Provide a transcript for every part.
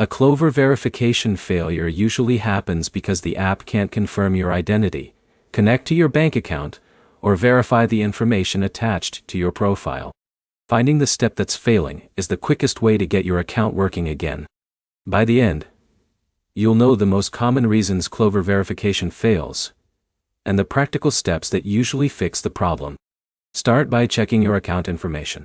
A Klover verification failure usually happens because the app can't confirm your identity, connect to your bank account, or verify the information attached to your profile. Finding the step that's failing is the quickest way to get your account working again. By the end, you'll know the most common reasons Klover verification fails, and the practical steps that usually fix the problem. Start by checking your account information.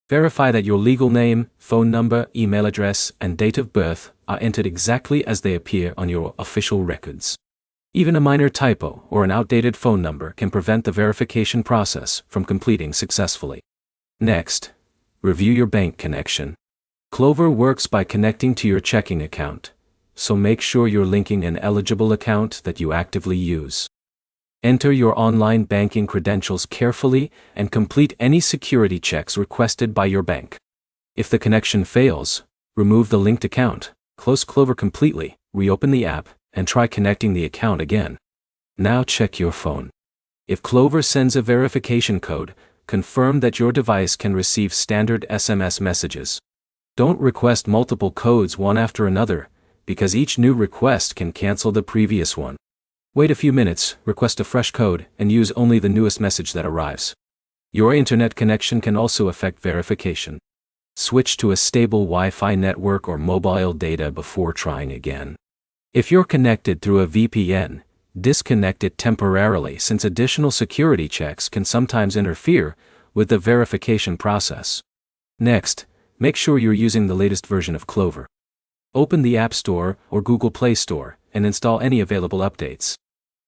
Verify that your legal name, phone number, email address, and date of birth are entered exactly as they appear on your official records. Even a minor typo or an outdated phone number can prevent the verification process from completing successfully. Next, review your bank connection. Klover works by connecting to your checking account, so make sure you're linking an eligible account that you actively use. Enter your online banking credentials carefully and complete any security checks requested by your bank. If the connection fails, remove the linked account, close Klover completely, reopen the app, and try connecting the account again. Now check your phone. If Klover sends a verification code, confirm that your device can receive standard SMS messages. Don't request multiple codes one after another, because each new request can cancel the previous one. Wait a few minutes, request a fresh code, and use only the newest message that arrives. Your internet connection can also affect verification. Switch to a stable Wi-Fi network or mobile data before trying again. If you're connected through a VPN, disconnect it temporarily since additional security checks can sometimes interfere with the verification process. Next, make sure you're using the latest version of Klover. Open the App Store or Google Play Store and install any available updates.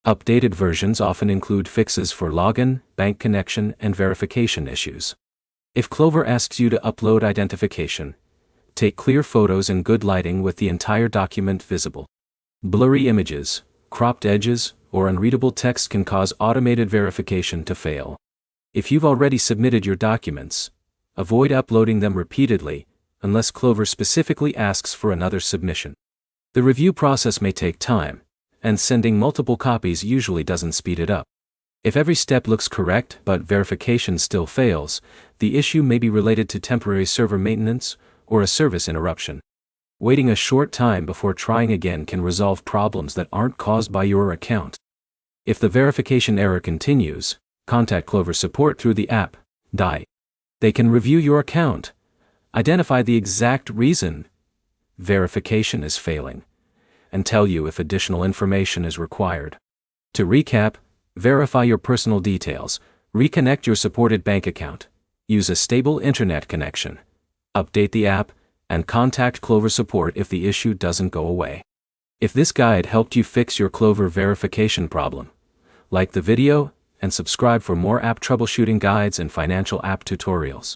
Updated versions often include fixes for login, bank connection, and verification issues. If Klover asks you to upload identification, take clear photos in good lighting with the entire document visible. Blurry images, cropped edges, or unreadable text can cause automated verification to fail. If you've already submitted your documents, avoid uploading them repeatedly unless Klover specifically asks for another submission. The review process may take time, and sending multiple copies usually doesn't speed it up. If every step looks correct but verification still fails, the issue may be related to temporary server maintenance or a service interruption. Waiting a short time before trying again can resolve problems that aren't caused by your account. If the verification error continues, contact Klover support through the app. They can review your account, identify the exact reason verification is failing, and tell you if additional information is required. To recap, verify your personal details, reconnect your supported bank account, use a stable internet connection, update the app, and contact Klover support if the issue doesn't go away. If this guide helped you fix your Klover verification problem, like the video and subscribe for more app troubleshooting guides and financial app tutorials.